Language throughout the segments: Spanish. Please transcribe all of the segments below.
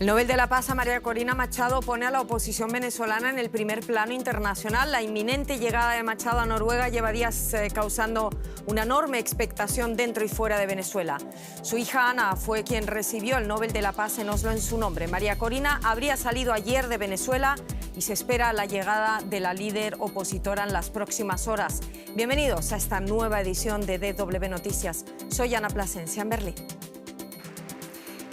El Nobel de la Paz a María Corina Machado pone a la oposición venezolana en el primer plano internacional. La inminente llegada de Machado a Noruega lleva días causando una enorme expectación dentro y fuera de Venezuela. Su hija Ana fue quien recibió el Nobel de la Paz en Oslo en su nombre. María Corina habría salido ayer de Venezuela y se espera la llegada de la líder opositora en las próximas horas. Bienvenidos a esta nueva edición de DW Noticias. Soy Ana Plasencia en Berlín.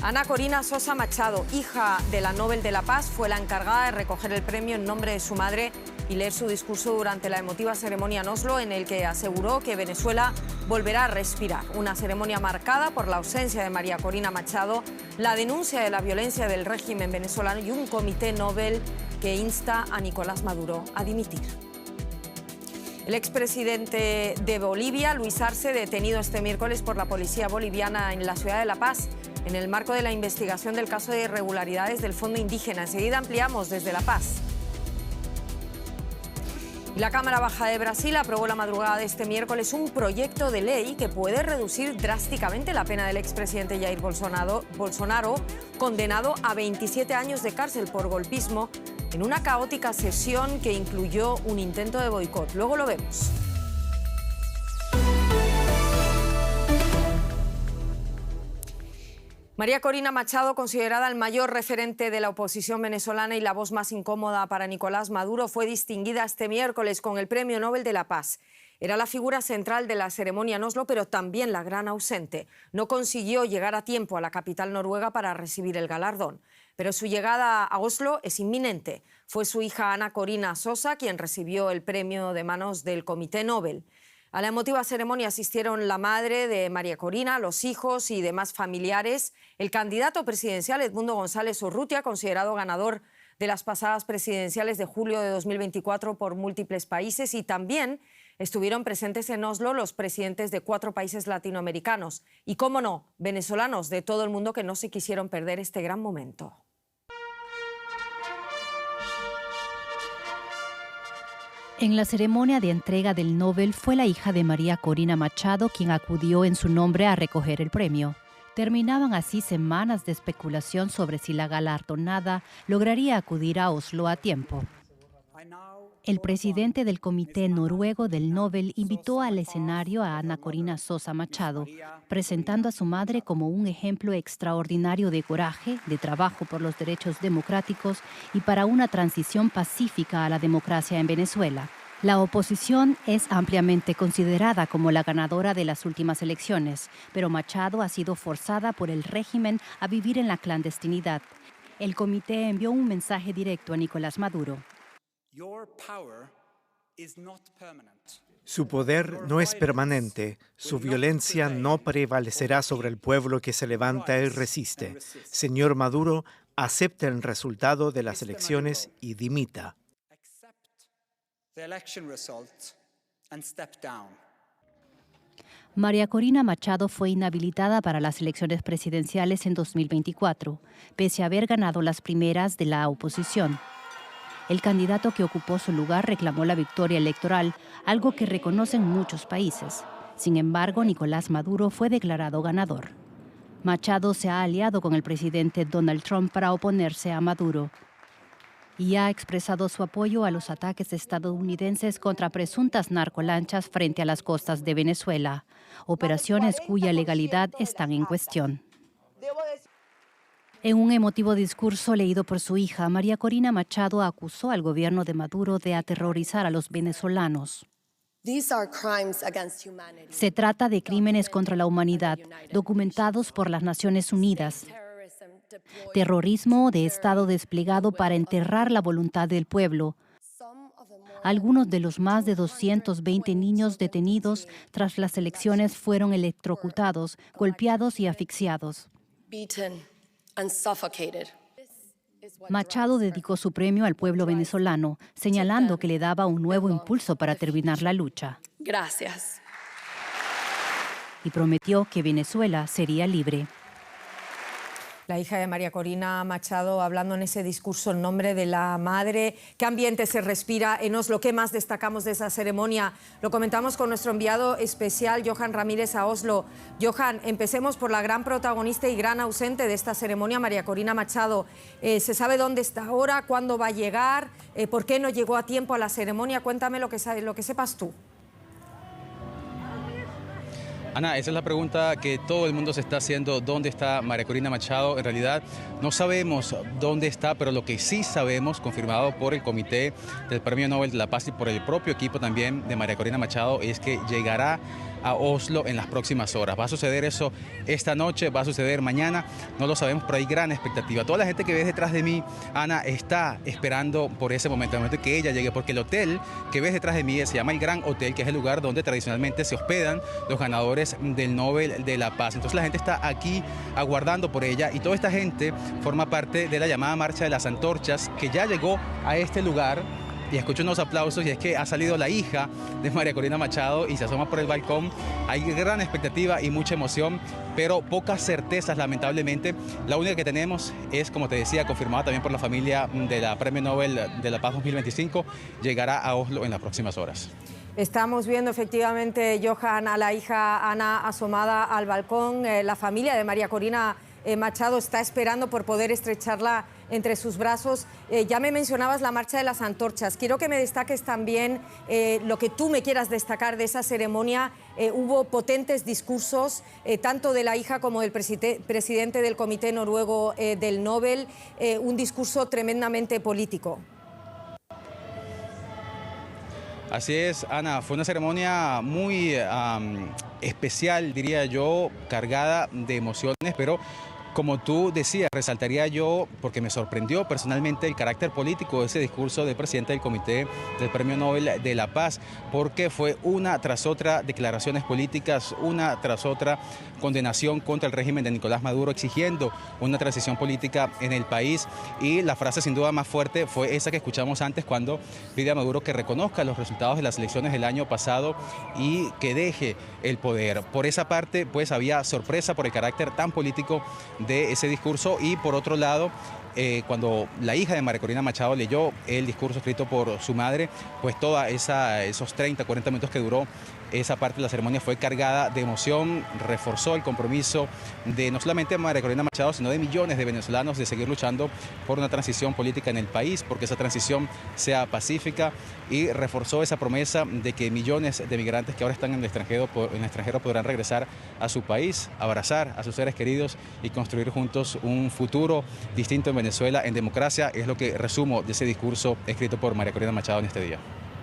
Ana Corina Sosa Machado, hija de la Nobel de la Paz, fue la encargada de recoger el premio en nombre de su madre y leer su discurso durante la emotiva ceremonia en Oslo, en el que aseguró que Venezuela volverá a respirar. Una ceremonia marcada por la ausencia de María Corina Machado, la denuncia de la violencia del régimen venezolano y un comité Nobel que insta a Nicolás Maduro a dimitir. El expresidente de Bolivia, Luis Arce, detenido este miércoles por la policía boliviana en la ciudad de La Paz, en el marco de la investigación del caso de irregularidades del Fondo Indígena. Enseguida ampliamos desde La Paz. La Cámara Baja de Brasil aprobó la madrugada de este miércoles un proyecto de ley que puede reducir drásticamente la pena del expresidente Jair Bolsonaro, condenado a 27 años de cárcel por golpismo en una caótica sesión que incluyó un intento de boicot. Luego lo vemos. María Corina Machado, considerada el mayor referente de la oposición venezolana y la voz más incómoda para Nicolás Maduro, fue distinguida este miércoles con el Premio Nobel de la Paz. Era la figura central de la ceremonia en Oslo, pero también la gran ausente. No consiguió llegar a tiempo a la capital noruega para recibir el galardón. Pero su llegada a Oslo es inminente. Fue su hija Ana Corina Sosa quien recibió el premio de manos del Comité Nobel. A la emotiva ceremonia asistieron la madre de María Corina, los hijos y demás familiares, el candidato presidencial Edmundo González Urrutia, considerado ganador de las pasadas presidenciales de julio de 2024 por múltiples países, y también estuvieron presentes en Oslo los presidentes de 4 países latinoamericanos y, cómo no, venezolanos de todo el mundo que no se quisieron perder este gran momento. En la ceremonia de entrega del Nobel fue la hija de María Corina Machado quien acudió en su nombre a recoger el premio. Terminaban así semanas de especulación sobre si la galardonada lograría acudir a Oslo a tiempo. El presidente del Comité Noruego del Nobel invitó al escenario a Ana Corina Sosa Machado, presentando a su madre como un ejemplo extraordinario de coraje, de trabajo por los derechos democráticos y para una transición pacífica a la democracia en Venezuela. La oposición es ampliamente considerada como la ganadora de las últimas elecciones, pero Machado ha sido forzada por el régimen a vivir en la clandestinidad. El comité envió un mensaje directo a Nicolás Maduro. Su poder no es permanente, su violencia no prevalecerá sobre el pueblo que se levanta y resiste. Señor Maduro, acepte el resultado de las elecciones y dimita. María Corina Machado fue inhabilitada para las elecciones presidenciales en 2024, pese a haber ganado las primeras de la oposición. El candidato que ocupó su lugar reclamó la victoria electoral, algo que reconocen muchos países. Sin embargo, Nicolás Maduro fue declarado ganador. Machado se ha aliado con el presidente Donald Trump para oponerse a Maduro y ha expresado su apoyo a los ataques estadounidenses contra presuntas narcolanchas frente a las costas de Venezuela, operaciones cuya legalidad están en cuestión. En un emotivo discurso leído por su hija, María Corina Machado acusó al gobierno de Maduro de aterrorizar a los venezolanos. Se trata de crímenes contra la humanidad, documentados por las Naciones Unidas. Terrorismo de Estado desplegado para enterrar la voluntad del pueblo. Algunos de los más de 220 niños detenidos tras las elecciones fueron electrocutados, golpeados y asfixiados. Machado dedicó su premio al pueblo venezolano, señalando que le daba un nuevo impulso para terminar la lucha. Gracias. Y prometió que Venezuela sería libre. La hija de María Corina Machado hablando en ese discurso en nombre de la madre. ¿Qué ambiente se respira en Oslo? ¿Qué más destacamos de esa ceremonia? Lo comentamos con nuestro enviado especial, Johan Ramírez, a Oslo. Johan, empecemos por la gran protagonista y gran ausente de esta ceremonia, María Corina Machado. ¿Se sabe dónde está ahora? ¿Cuándo va a llegar? ¿Por qué no llegó a tiempo a la ceremonia? Cuéntame lo que sepas tú. Ana, esa es la pregunta que todo el mundo se está haciendo. ¿Dónde está María Corina Machado? En realidad no sabemos dónde está, pero lo que sí sabemos, confirmado por el Comité del Premio Nobel de la Paz y por el propio equipo también de María Corina Machado, es que llegará a Oslo en las próximas horas. ¿Va a suceder eso esta noche? ¿Va a suceder mañana? No lo sabemos, pero hay gran expectativa. Toda la gente que ves detrás de mí, Ana, está esperando por ese momento, el momento que ella llegue, porque el hotel que ves detrás de mí se llama el Gran Hotel, que es el lugar donde tradicionalmente se hospedan los ganadores del Nobel de la Paz. Entonces la gente está aquí aguardando por ella y toda esta gente forma parte de la llamada Marcha de las Antorchas, que ya llegó a este lugar. Y escucho unos aplausos y es que ha salido la hija de María Corina Machado y se asoma por el balcón. Hay gran expectativa y mucha emoción, pero pocas certezas, lamentablemente. La única que tenemos es, como te decía, confirmada también por la familia de la Premio Nobel de la Paz 2025, llegará a Oslo en las próximas horas. Estamos viendo efectivamente, Johan, a la hija Ana asomada al balcón. La familia de María Corina Machado está esperando por poder estrecharla entre sus brazos. Ya me mencionabas la Marcha de las Antorchas. Quiero que me destaques también lo que tú me quieras destacar de esa ceremonia. Hubo potentes discursos, tanto de la hija como del presidente del Comité Noruego del Nobel, un discurso tremendamente político. Así es, Ana, fue una ceremonia muy especial, diría yo, cargada de emociones, pero como tú decías, resaltaría yo, porque me sorprendió personalmente el carácter político de ese discurso del presidente del Comité del Premio Nobel de la Paz, porque fue una tras otra declaraciones políticas, una tras otra condenación contra el régimen de Nicolás Maduro, exigiendo una transición política en el país. Y la frase sin duda más fuerte fue esa que escuchamos antes, cuando pide a Maduro que reconozca los resultados de las elecciones del año pasado y que deje el poder. Por esa parte, pues había sorpresa por el carácter tan político de ese discurso, y por otro lado, cuando la hija de María Corina Machado leyó el discurso escrito por su madre, pues toda esos 30, 40 minutos que duró esa parte de la ceremonia fue cargada de emoción, reforzó el compromiso de no solamente María Corina Machado, sino de millones de venezolanos de seguir luchando por una transición política en el país, porque esa transición sea pacífica, y reforzó esa promesa de que millones de migrantes que ahora están en el extranjero podrán regresar a su país, abrazar a sus seres queridos y construir juntos un futuro distinto en Venezuela, en democracia. Es lo que resumo de ese discurso escrito por María Corina Machado en este día.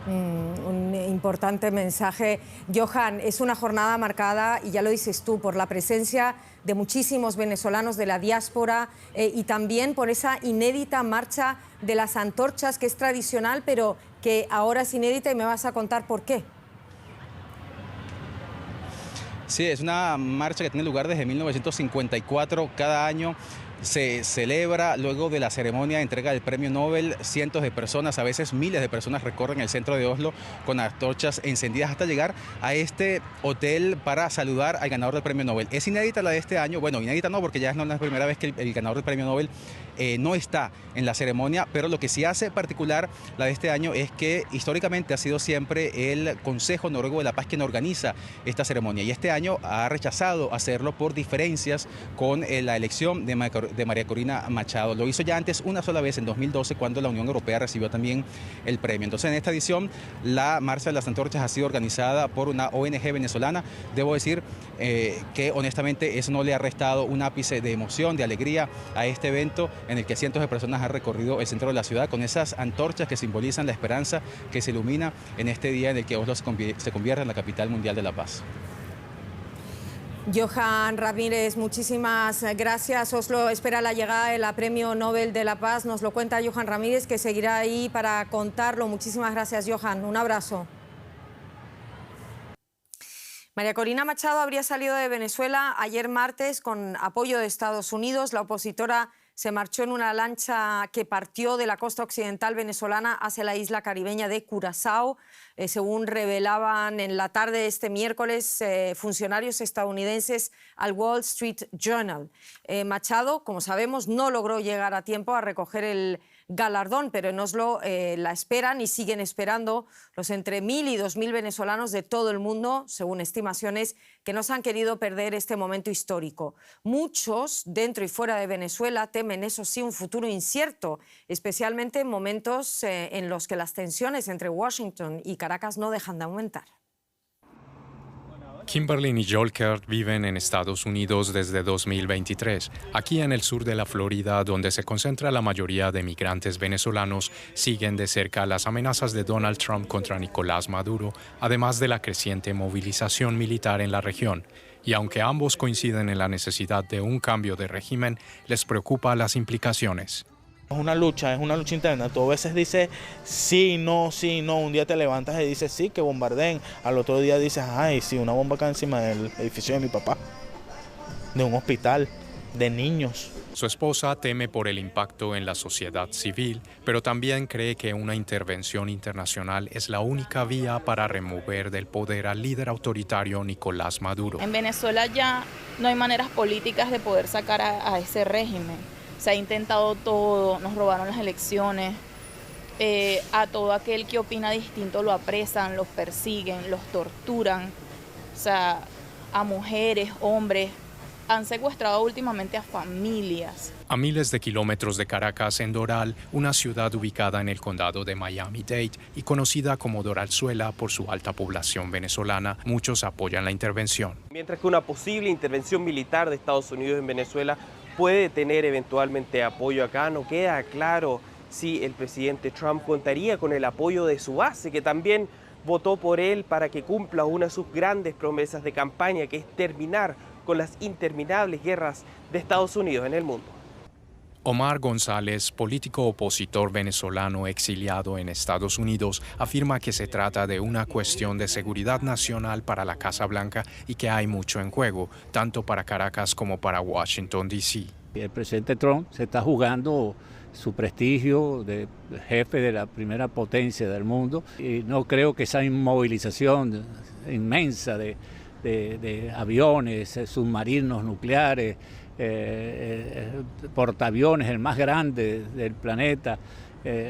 Un importante mensaje. Johan, es una jornada marcada, y ya lo dices tú, por la presencia de muchísimos venezolanos de la diáspora y también por esa inédita Marcha de las Antorchas, que es tradicional, pero que ahora es inédita, y me vas a contar por qué. Sí, es una marcha que tiene lugar desde 1954. Cada año se celebra luego de la ceremonia de entrega del Premio Nobel. Cientos de personas, a veces miles de personas, recorren el centro de Oslo con antorchas encendidas hasta llegar a este hotel para saludar al ganador del Premio Nobel. Es inédita la de este año. Bueno, inédita no, porque ya no es la primera vez que el ganador del Premio Nobel no está en la ceremonia, pero lo que sí hace particular la de este año es que históricamente ha sido siempre el Consejo Noruego de la Paz quien organiza esta ceremonia, y este año ha rechazado hacerlo por diferencias con la elección de María Corina Machado. Lo hizo ya antes una sola vez, en 2012, cuando la Unión Europea recibió también el premio. Entonces, en esta edición, la Marcha de las Antorchas ha sido organizada por una ONG venezolana. Debo decir que honestamente eso no le ha restado un ápice de emoción, de alegría a este evento, en el que cientos de personas han recorrido el centro de la ciudad con esas antorchas que simbolizan la esperanza que se ilumina en este día en el que Oslo se convierte en la capital mundial de la paz. Johan Ramírez, muchísimas gracias. Oslo espera la llegada del Premio Nobel de la Paz. Nos lo cuenta Johan Ramírez, que seguirá ahí para contarlo. Muchísimas gracias, Johan. Un abrazo. María Corina Machado habría salido de Venezuela ayer martes con apoyo de Estados Unidos. La opositora se marchó en una lancha que partió de la costa occidental venezolana hacia la isla caribeña de Curazao. Según revelaban en la tarde de este miércoles funcionarios estadounidenses al Wall Street Journal. Machado, como sabemos, no logró llegar a tiempo a recoger el galardón, pero en Oslo la esperan y siguen esperando los entre 1.000 y 2.000 venezolanos de todo el mundo, según estimaciones, que no se han querido perder este momento histórico. Muchos, dentro y fuera de Venezuela, temen, eso sí, un futuro incierto, especialmente en momentos en los que las tensiones entre Washington y Caracas no dejan de aumentar. Kimberly y Jolker viven en Estados Unidos desde 2023. Aquí en el sur de la Florida, donde se concentra la mayoría de migrantes venezolanos, siguen de cerca las amenazas de Donald Trump contra Nicolás Maduro, además de la creciente movilización militar en la región. Y aunque ambos coinciden en la necesidad de un cambio de régimen, les preocupa las implicaciones. Es una lucha interna. Tú a veces dices sí, no, un día te levantas y dices sí, que bombardeen, al otro día dices, ay, sí, una bomba cae encima del edificio de mi papá, de un hospital, de niños. Su esposa teme por el impacto en la sociedad civil, pero también cree que una intervención internacional es la única vía para remover del poder al líder autoritario Nicolás Maduro. En Venezuela ya no hay maneras políticas de poder sacar a ese régimen. Se ha intentado todo, nos robaron las elecciones, a todo aquel que opina distinto lo apresan, los persiguen, los torturan, o sea, a mujeres, hombres, han secuestrado últimamente a familias. A miles de kilómetros de Caracas, en Doral, una ciudad ubicada en el condado de Miami-Dade y conocida como Doralzuela por su alta población venezolana, muchos apoyan la intervención. Mientras que una posible intervención militar de Estados Unidos en Venezuela puede tener eventualmente apoyo acá, no queda claro si el presidente Trump contaría con el apoyo de su base, que también votó por él para que cumpla una de sus grandes promesas de campaña, que es terminar con las interminables guerras de Estados Unidos en el mundo. Omar González, político opositor venezolano exiliado en Estados Unidos, afirma que se trata de una cuestión de seguridad nacional para la Casa Blanca y que hay mucho en juego, tanto para Caracas como para Washington, D.C. El presidente Trump se está jugando su prestigio de jefe de la primera potencia del mundo y no creo que esa movilización inmensa de aviones, submarinos nucleares, portaaviones, el más grande del planeta,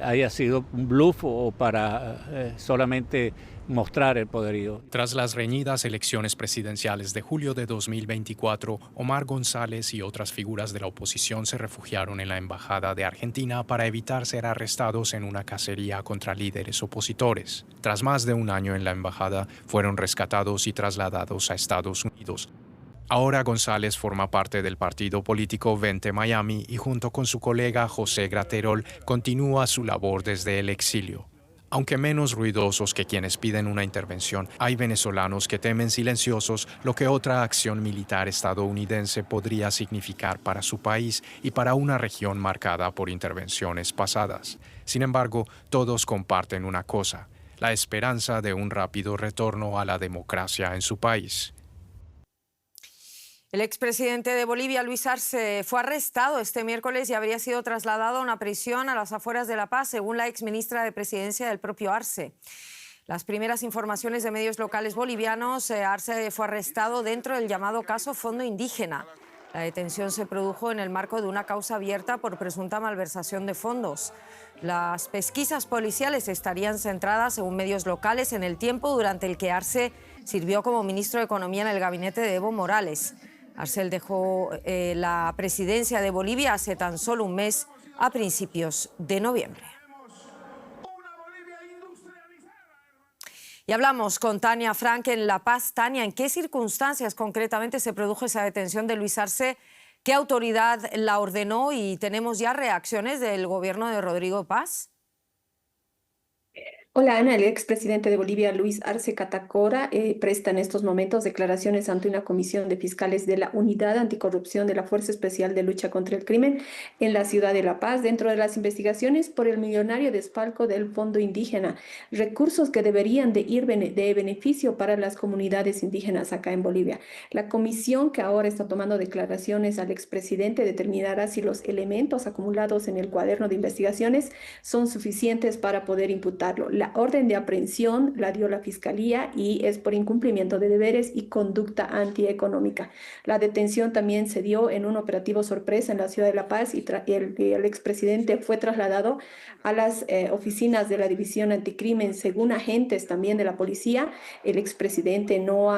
haya sido un bluff o para solamente mostrar el poderío. Tras las reñidas elecciones presidenciales de julio de 2024, Omar González y otras figuras de la oposición se refugiaron en la embajada de Argentina para evitar ser arrestados en una cacería contra líderes opositores. Tras más de un año en la embajada, fueron rescatados y trasladados a Estados Unidos. Ahora González forma parte del partido político Vente Miami y junto con su colega José Graterol continúa su labor desde el exilio. Aunque menos ruidosos que quienes piden una intervención, hay venezolanos que temen silenciosos lo que otra acción militar estadounidense podría significar para su país y para una región marcada por intervenciones pasadas. Sin embargo, todos comparten una cosa: la esperanza de un rápido retorno a la democracia en su país. El expresidente de Bolivia, Luis Arce, fue arrestado este miércoles y habría sido trasladado a una prisión a las afueras de La Paz, según la exministra de Presidencia del propio Arce. Las primeras informaciones de medios locales bolivianos, Arce fue arrestado dentro del llamado caso Fondo Indígena. La detención se produjo en el marco de una causa abierta por presunta malversación de fondos. Las pesquisas policiales estarían centradas, según medios locales, en el tiempo durante el que Arce sirvió como ministro de Economía en el gabinete de Evo Morales. Arce dejó la presidencia de Bolivia hace tan solo un mes, a principios de noviembre. Y hablamos con Tania Frank en La Paz. Tania, ¿en qué circunstancias concretamente se produjo esa detención de Luis Arce? ¿Qué autoridad la ordenó? ¿Y tenemos ya reacciones del gobierno de Rodrigo Paz? Hola Ana, el expresidente de Bolivia, Luis Arce Catacora, presta en estos momentos declaraciones ante una comisión de fiscales de la Unidad Anticorrupción de la Fuerza Especial de Lucha contra el Crimen en la ciudad de La Paz, dentro de las investigaciones por el millonario desfalco del Fondo Indígena, recursos que deberían de ir de beneficio para las comunidades indígenas acá en Bolivia. La comisión que ahora está tomando declaraciones al expresidente determinará si los elementos acumulados en el cuaderno de investigaciones son suficientes para poder imputarlo. La orden de aprehensión la dio la Fiscalía y es por incumplimiento de deberes y conducta antieconómica. La detención también se dio en un operativo sorpresa en la ciudad de La Paz y el expresidente fue trasladado a las oficinas de la División Anticrimen. Según agentes también de la policía, el expresidente no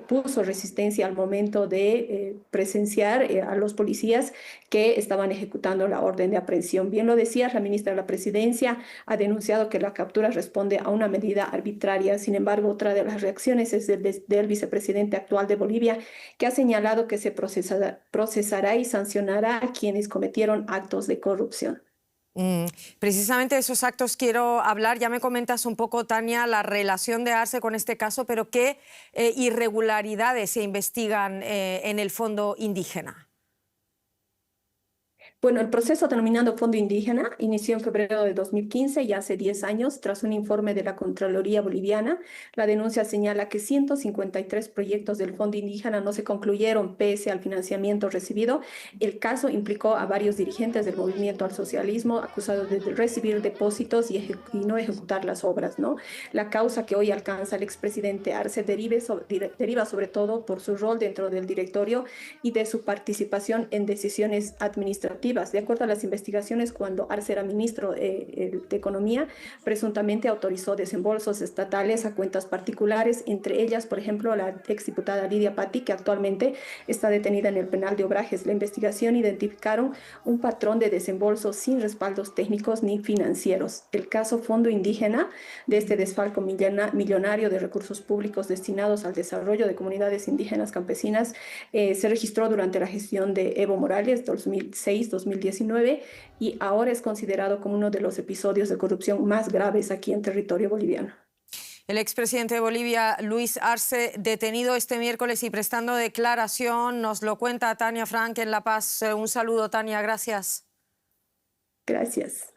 puso resistencia al momento de presenciar a los policías que estaban ejecutando la orden de aprehensión. Bien lo decía, la ministra de la Presidencia ha denunciado que la captura responde a una medida arbitraria. Sin embargo, otra de las reacciones es del vicepresidente actual de Bolivia, que ha señalado que se procesará y sancionará a quienes cometieron actos de corrupción. Precisamente de esos actos quiero hablar. Ya me comentas un poco, Tania, la relación de Arce con este caso, pero ¿qué irregularidades se investigan en el Fondo Indígena? Bueno, el proceso denominado Fondo Indígena inició en febrero de 2015 y hace 10 años, tras un informe de la Contraloría Boliviana. La denuncia señala que 153 proyectos del Fondo Indígena no se concluyeron pese al financiamiento recibido. El caso implicó a varios dirigentes del movimiento al socialismo acusados de recibir depósitos y no ejecutar las obras, ¿no? La causa que hoy alcanza el expresidente Arce deriva sobre todo por su rol dentro del directorio y de su participación en decisiones administrativas. De acuerdo a las investigaciones, cuando Arce era ministro de Economía, presuntamente autorizó desembolsos estatales a cuentas particulares, entre ellas, por ejemplo, la exdiputada Lidia Patti, que actualmente está detenida en el penal de Obrajes. La investigación identificaron un patrón de desembolsos sin respaldos técnicos ni financieros. El caso Fondo Indígena, de este desfalco millonario de recursos públicos destinados al desarrollo de comunidades indígenas campesinas, se registró durante la gestión de Evo Morales, 2006-2019, y ahora es considerado como uno de los episodios de corrupción más graves aquí en territorio boliviano. El expresidente de Bolivia, Luis Arce, detenido este miércoles y prestando declaración, nos lo cuenta Tania Frank en La Paz. Un saludo, Tania, gracias. Gracias.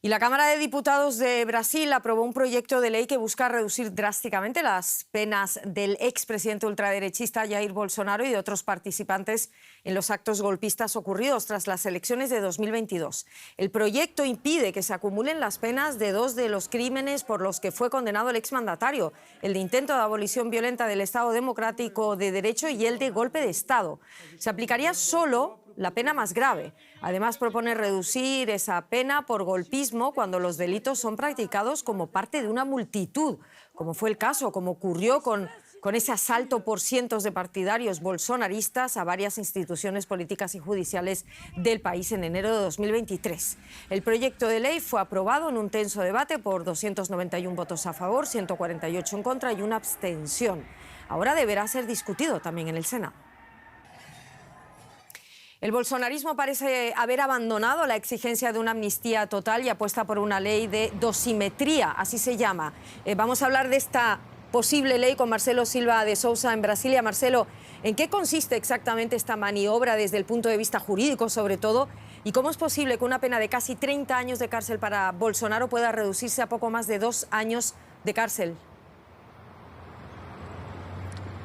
Y la Cámara de Diputados de Brasil aprobó un proyecto de ley que busca reducir drásticamente las penas del expresidente ultraderechista Jair Bolsonaro y de otros participantes en los actos golpistas ocurridos tras las elecciones de 2022. El proyecto impide que se acumulen las penas de dos de los crímenes por los que fue condenado el exmandatario, el de intento de abolición violenta del Estado Democrático de Derecho y el de golpe de Estado. Se aplicaría solo la pena más grave. Además, propone reducir esa pena por golpismo cuando los delitos son practicados como parte de una multitud, como fue el caso, como ocurrió con ese asalto por cientos de partidarios bolsonaristas a varias instituciones políticas y judiciales del país en enero de 2023. El proyecto de ley fue aprobado en un tenso debate por 291 votos a favor, 148 en contra y una abstención. Ahora deberá ser discutido también en el Senado. El bolsonarismo parece haber abandonado la exigencia de una amnistía total y apuesta por una ley de dosimetría, así se llama. Vamos a hablar de esta posible ley con Marcelo Silva de Sousa en Brasilia. Marcelo, ¿en qué consiste exactamente esta maniobra desde el punto de vista jurídico, sobre todo? ¿Y cómo es posible que una pena de casi 30 años de cárcel para Bolsonaro pueda reducirse a poco más de 2 años de cárcel?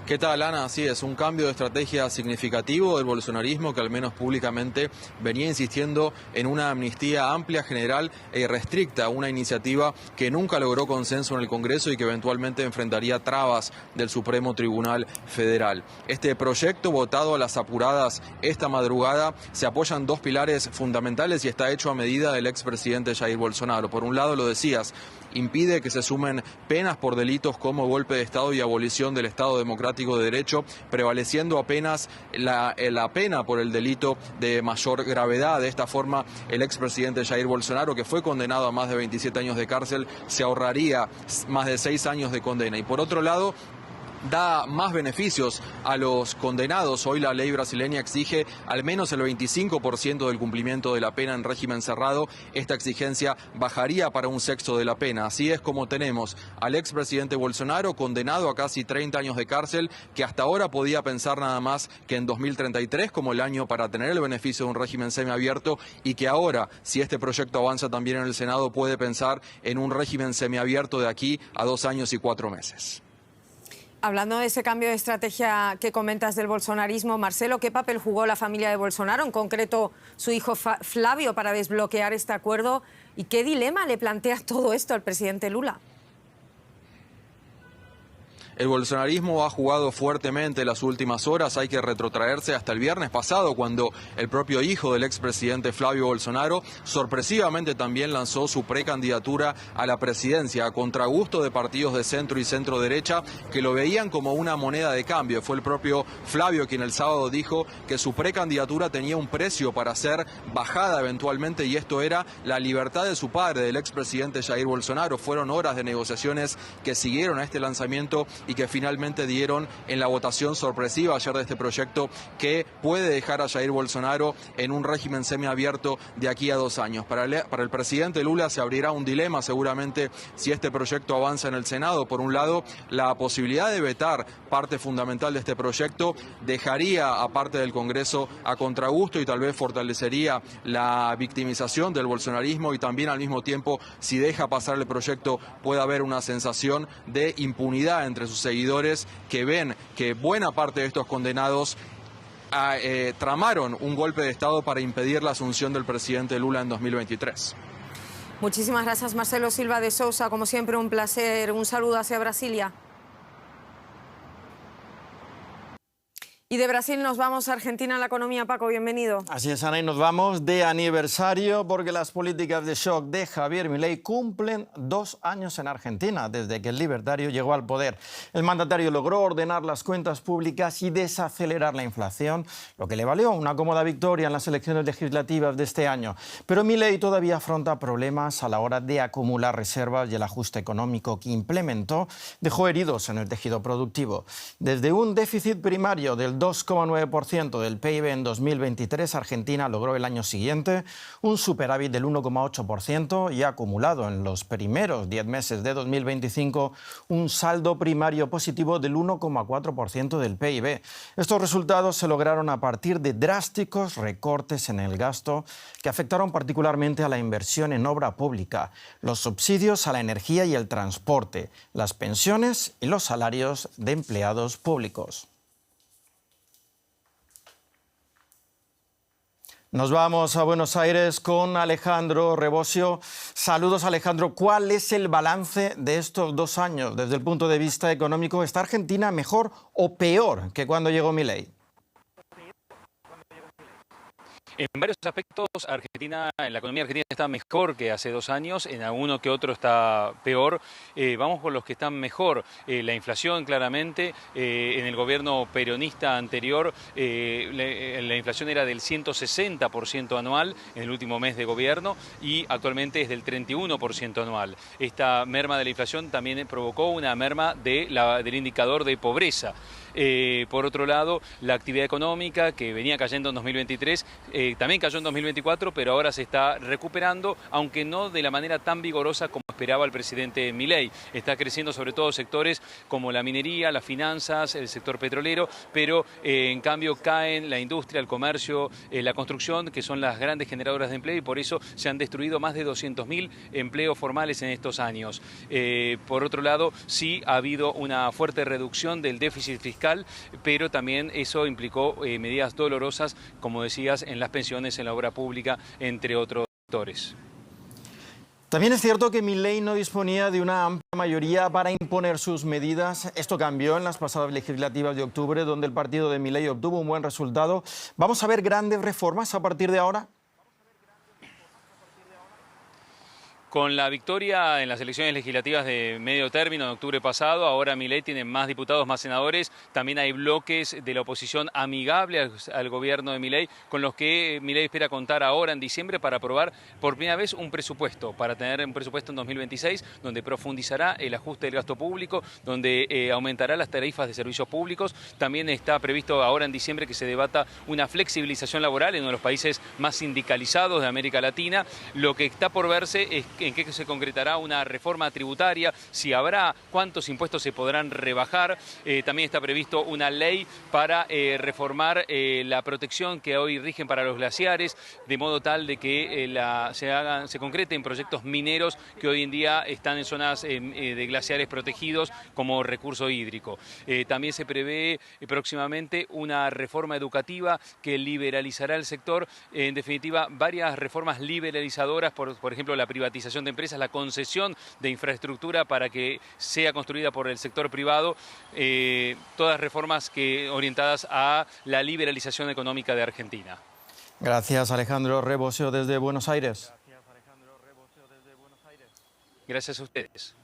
¿Qué tal, Ana? Así es, un cambio de estrategia significativo del bolsonarismo que al menos públicamente venía insistiendo en una amnistía amplia, general e irrestricta, una iniciativa que nunca logró consenso en el Congreso y que eventualmente enfrentaría trabas del Supremo Tribunal Federal. Este proyecto, votado a las apuradas esta madrugada, se apoya en dos pilares fundamentales y está hecho a medida del expresidente Jair Bolsonaro. Por un lado, lo decías, impide que se sumen penas por delitos como golpe de Estado y abolición del Estado Democrático de Derecho, prevaleciendo apenas la pena por el delito de mayor gravedad. De esta forma, el expresidente Jair Bolsonaro, que fue condenado a más de 27 años de cárcel, se ahorraría más de 6 años de condena. Y por otro lado, da más beneficios a los condenados. Hoy la ley brasileña exige al menos el 25% del cumplimiento de la pena en régimen cerrado. Esta exigencia bajaría para un sexto de la pena. Así es como tenemos al expresidente Bolsonaro condenado a casi 30 años de cárcel, que hasta ahora podía pensar nada más que en 2033 como el año para tener el beneficio de un régimen semiabierto, y que ahora, si este proyecto avanza también en el Senado, puede pensar en un régimen semiabierto de aquí a 2 años y 4 meses. Hablando de ese cambio de estrategia que comentas del bolsonarismo, Marcelo, ¿qué papel jugó la familia de Bolsonaro, en concreto su hijo Flavio, para desbloquear este acuerdo? ¿Y qué dilema le plantea todo esto al presidente Lula? El bolsonarismo ha jugado fuertemente las últimas horas. Hay que retrotraerse hasta el viernes pasado, cuando el propio hijo del expresidente Flavio Bolsonaro sorpresivamente también lanzó su precandidatura a la presidencia, a contragusto de partidos de centro y centro derecha que lo veían como una moneda de cambio. Fue el propio Flavio quien el sábado dijo que su precandidatura tenía un precio para ser bajada eventualmente, y esto era la libertad de su padre, del expresidente Jair Bolsonaro. Fueron horas de negociaciones que siguieron a este lanzamiento y que finalmente dieron en la votación sorpresiva ayer de este proyecto, que puede dejar a Jair Bolsonaro en un régimen semiabierto de aquí a 2 años. Para el presidente Lula se abrirá un dilema seguramente si este proyecto avanza en el Senado. Por un lado, la posibilidad de vetar parte fundamental de este proyecto dejaría a parte del Congreso a contragusto y tal vez fortalecería la victimización del bolsonarismo, y también al mismo tiempo, si deja pasar el proyecto, puede haber una sensación de impunidad entre sus seguidores, que ven que buena parte de estos condenados tramaron un golpe de Estado para impedir la asunción del presidente Lula en 2023. Muchísimas gracias, Marcelo Silva de Sousa. Como siempre, un placer. Un saludo hacia Brasilia. Y de Brasil nos vamos a Argentina, la economía. Paco, bienvenido. Así es, Ana, y nos vamos de aniversario porque las políticas de shock de Javier Milei cumplen 2 años en Argentina, desde que el libertario llegó al poder. El mandatario logró ordenar las cuentas públicas y desacelerar la inflación, lo que le valió una cómoda victoria en las elecciones legislativas de este año. Pero Milei todavía afronta problemas a la hora de acumular reservas, y el ajuste económico que implementó dejó heridos en el tejido productivo. Desde un déficit primario del 2,9% del PIB en 2023, Argentina logró el año siguiente un superávit del 1,8% y ha acumulado en los primeros 10 meses de 2025 un saldo primario positivo del 1,4% del PIB. Estos resultados se lograron a partir de drásticos recortes en el gasto que afectaron particularmente a la inversión en obra pública, los subsidios a la energía y el transporte, las pensiones y los salarios de empleados públicos. Nos vamos a Buenos Aires con Alejandro Rebosio. Saludos, Alejandro. ¿Cuál es el balance de estos 2 años desde el punto de vista económico? ¿Está Argentina mejor o peor que cuando llegó Milei? En varios aspectos, la economía argentina está mejor que hace 2 años, en alguno que otro está peor. Vamos por los que están mejor. La inflación, claramente, en el gobierno peronista anterior, la inflación era del 160% anual en el último mes de gobierno, y actualmente es del 31% anual. Esta merma de la inflación también provocó una merma del indicador de pobreza. Por otro lado, la actividad económica, que venía cayendo en 2023, también cayó en 2024, pero ahora se está recuperando, aunque no de la manera tan vigorosa como esperaba el presidente Milei. Está creciendo sobre todo sectores como la minería, las finanzas, el sector petrolero, pero en cambio caen la industria, el comercio, la construcción, que son las grandes generadoras de empleo, y por eso se han destruido más de 200.000 empleos formales en estos años. Por otro lado, sí ha habido una fuerte reducción del déficit fiscal, pero también eso implicó medidas dolorosas, como decías, en las pensiones, en la obra pública, entre otros sectores. También es cierto que Milei no disponía de una amplia mayoría para imponer sus medidas. Esto cambió en las pasadas legislativas de octubre, donde el partido de Milei obtuvo un buen resultado. ¿Vamos a ver grandes reformas a partir de ahora? Con la victoria en las elecciones legislativas de medio término en octubre pasado, ahora Milei tiene más diputados, más senadores. También hay bloques de la oposición amigable al gobierno de Milei, con los que Milei espera contar ahora en diciembre para aprobar por primera vez un presupuesto, para tener un presupuesto en 2026, donde profundizará el ajuste del gasto público, donde aumentará las tarifas de servicios públicos. También está previsto ahora en diciembre que se debata una flexibilización laboral en uno de los países más sindicalizados de América Latina. Lo que está por verse es en qué se concretará una reforma tributaria, si habrá, cuántos impuestos se podrán rebajar. También está previsto una ley para reformar la protección que hoy rigen para los glaciares, de modo tal de que se concreten proyectos mineros que hoy en día están en zonas de glaciares protegidos como recurso hídrico. También se prevé próximamente una reforma educativa que liberalizará el sector. En definitiva, varias reformas liberalizadoras, por ejemplo, la privatización de empresas, la concesión de infraestructura para que sea construida por el sector privado, todas reformas orientadas a la liberalización económica de Argentina. Gracias, Alejandro Rebosio, desde Buenos Aires. Gracias a ustedes.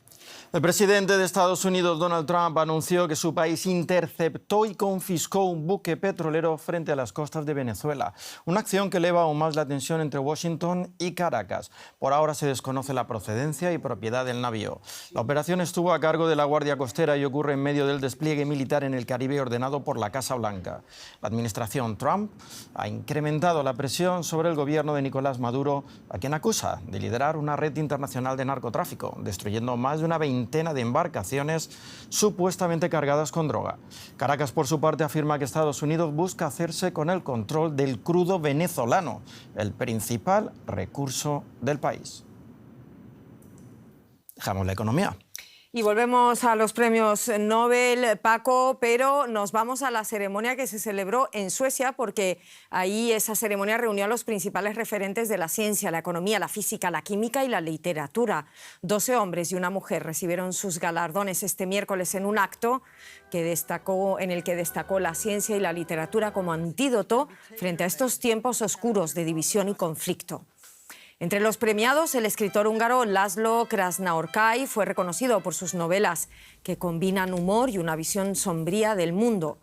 El presidente de Estados Unidos, Donald Trump, anunció que su país interceptó y confiscó un buque petrolero frente a las costas de Venezuela. Una acción que eleva aún más la tensión entre Washington y Caracas. Por ahora se desconoce la procedencia y propiedad del navío. La operación estuvo a cargo de la Guardia Costera y ocurre en medio del despliegue militar en el Caribe ordenado por la Casa Blanca. La administración Trump ha incrementado la presión sobre el gobierno de Nicolás Maduro, a quien acusa de liderar una red internacional de narcotráfico, destruyendo más de una veintena de embarcaciones supuestamente cargadas con droga. Caracas, por su parte, afirma que Estados Unidos busca hacerse con el control del crudo venezolano, el principal recurso del país. Dejamos la economía. Y volvemos a los premios Nobel, Paco, pero nos vamos a la ceremonia que se celebró en Suecia, porque ahí esa ceremonia reunió a los principales referentes de la ciencia, la economía, la física, la química y la literatura. 12 hombres y una mujer recibieron sus galardones este miércoles en un acto en el que destacó la ciencia y la literatura como antídoto frente a estos tiempos oscuros de división y conflicto. Entre los premiados, el escritor húngaro László Krasznaorkai fue reconocido por sus novelas que combinan humor y una visión sombría del mundo.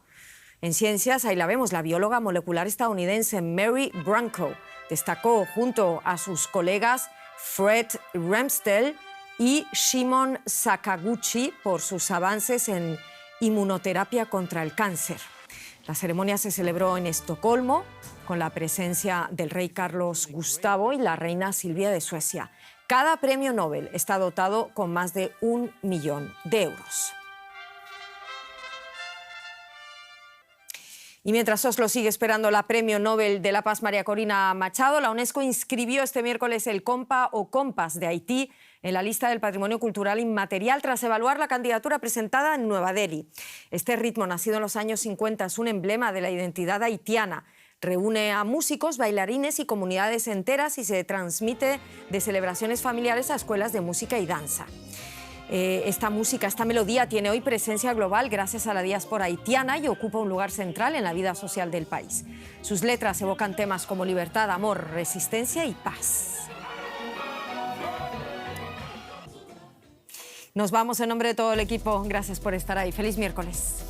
En ciencias, ahí la vemos, la bióloga molecular estadounidense Mary Branco destacó junto a sus colegas Fred Ramstel y Shimon Sakaguchi por sus avances en inmunoterapia contra el cáncer. La ceremonia se celebró en Estocolmo, con la presencia del rey Carlos Gustavo y la reina Silvia de Suecia. Cada premio Nobel está dotado con más de 1 millón de euros. Y mientras Oslo sigue esperando la Premio Nobel de la Paz María Corina Machado, la UNESCO inscribió este miércoles el compa o compás de Haití en la lista del Patrimonio Cultural Inmaterial tras evaluar la candidatura presentada en Nueva Delhi. Este ritmo, nacido en los años 50, es un emblema de la identidad haitiana. Reúne a músicos, bailarines y comunidades enteras y se transmite de celebraciones familiares a escuelas de música y danza. Esta melodía tiene hoy presencia global gracias a la diáspora haitiana y ocupa un lugar central en la vida social del país. Sus letras evocan temas como libertad, amor, resistencia y paz. Nos vamos en nombre de todo el equipo. Gracias por estar ahí. Feliz miércoles.